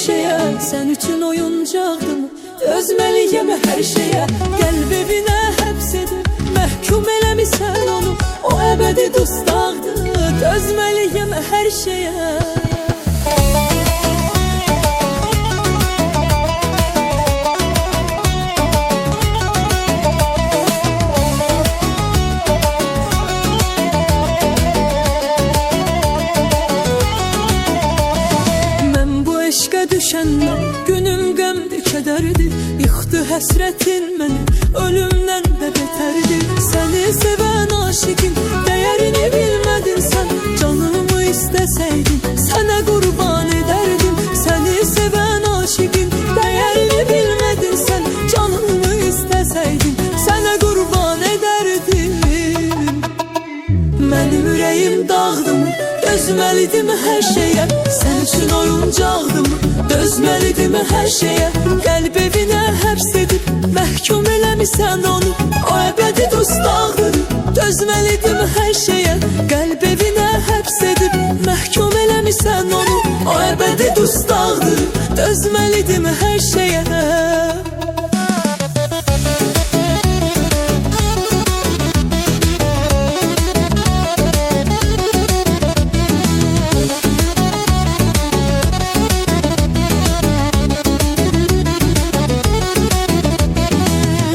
şeyə, sən üçün oyuncaqdım. Dözməliyəm hər şeyə, qəlb evinə həbs edib məhkum eləmisən onu. O əbədi dustaqdır, dözməliyəm hər şeyə. Düşənlər, günüm qəmdir, kədərdir. Yıxdı həsrətin məni, ölümdən də betərdir. Səni sevən aşiqin dəyərini bilmədin sən. Canımı istəsəydin, sənə qurban edərdim. Səni sevən aşiqin dəyərini bilmədin sən. Canımı istəsəydin, sənə qurban edərdim. Mənim ürəyim dağdım, dözməlidim hər şeyə. Sən üçün oyuncaqdım, dözməlidim hər şeyə. Qəlb evinə həbs edib məhkum eləmisən onu. O əbədi dustaqdır, dözməlidim hər şeyə. Qəlb evinə həbs edib məhkum eləmisən onu. O əbədi dustaqdır, dözməlidim hər şeyə.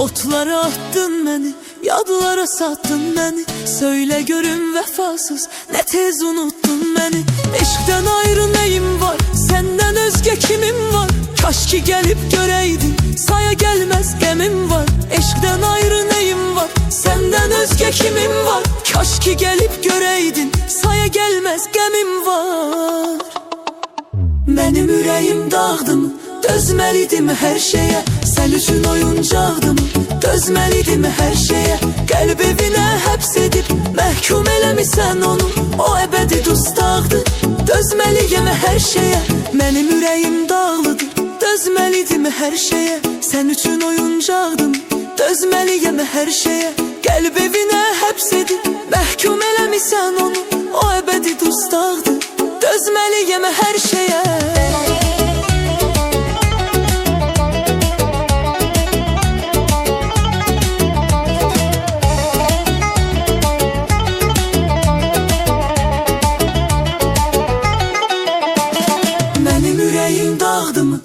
Otlara attın məni, yadlara sattın məni. Söylə görüm vəfasız, nə tez unuttun məni. Eşqdən ayrı nəyim var, səndən özgə kimim var. Kaş ki gəlib görəydin, saya gəlməz qəmim var. Eşqdən ayrı nəyim var, səndən özgə kimim var. Kaş ki gəlib görəydin, saya gəlməz qəmim var. Mənim ürəyim dağdım, dözməlidim hər şeyə. Sən üçün oyuncaqdım, dözməlidim hər şeyə. Qəlb evinə həbs edib məhkum eləmisən onu. O əbədi dustaqdır, dözməliyəm hər şeyə. Mənim ürəyim dağlıdır, dözməlidim hər şeyə. Sən üçün oyuncaqdım, dözməliyəm hər şeyə. Qəlb evinə həbs edib məhkum eləmisən onu. O əbədi dustaqdır, dözməliyəm hər şeyə. Dağdım.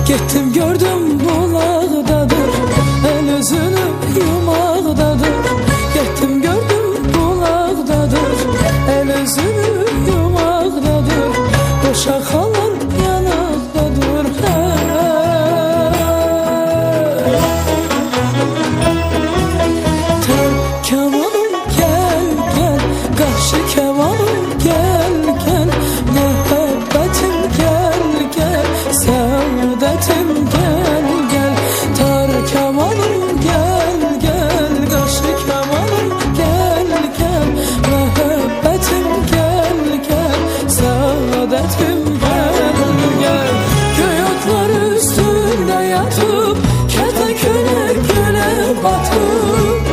Getdim gördüm bulaqdadır, el özünü yumaqdadır. Getdim gördüm bulaqdadır, el özünü yumaqdadır. Qoşa xalar yanaqdadır. Tər kamanım gəl gəl, qarşı kamanım gəl gəl. Məhəbbətim gəl gəl, səadətim gəl gəl. Tar kamanım gəl gəl, qarşı kamanım gəl gəl. Məhəbbətim gəl gəl, səadətim gəl gəl. Göy otlar üstündə yatıp, kədə könək gölə batıp.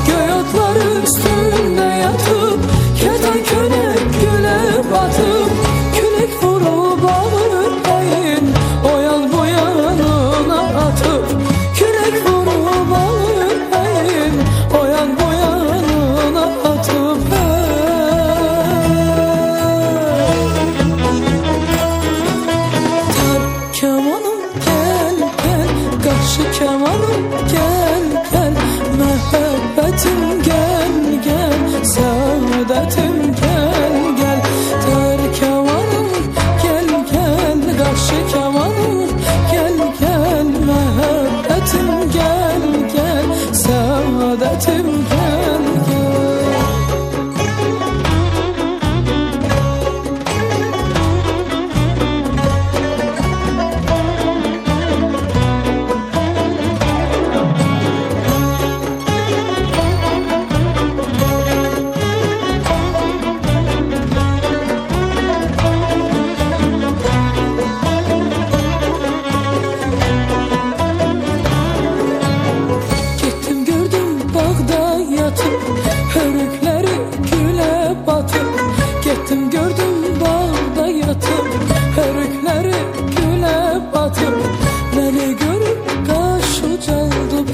Göy otlar üstündə yatıp, kədə könək gölə batıp. Külək vurub ağır əyin, oyan boyanına atıp. Külək vurub ağır əyin, oyan boyanına Saadetim gel gel, saadetim gel gel. Terkevanım gel gel, karşı kevanım gel gel. Muhabbetim gel gel, saadetim gel gel. Hörükleri güle batıp gittim gördüm bağda yatıp. Hörükleri güle batıp beni görüp kaşı çaldı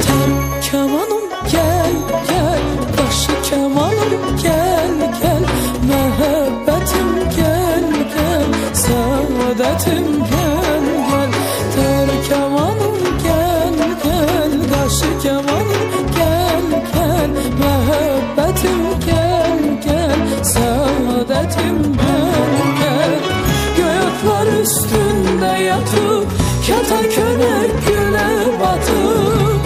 Terkevanım gel gel, kaşı kemanım gel gel. Muhabbetim gel gel, saadetim gel gel. Terkevanım gel gel, karşı kemanım gel gel. Muhabbetim gel gel, saadetim gel gel. Gökler üstünde yatıp kertenkele güle batıp.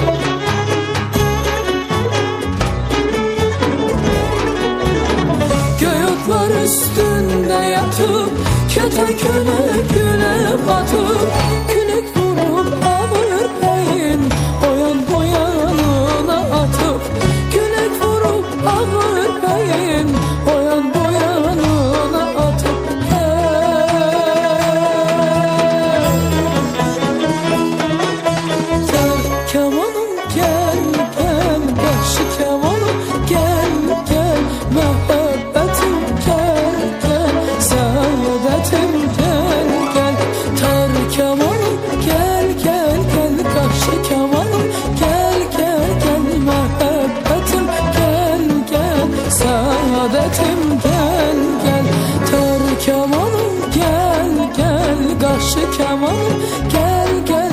Gökler üstünde yatıp kertenkele güle batıp. Külük vurup ağır beyin oyan boyanına atıp. Külük vurup ağır beyin oyan boyanına atıp. Terkevanım gel gel, karşı kevanım gel gel. Muhabbetim gel gel, saadetim gel gel. Terkevanım gel gel gel, karşı kevanım gel gel gel. Muhabbetim gel gel, saadetim gel gel. Terkevanım gel gel, karşı kevanım gel gel.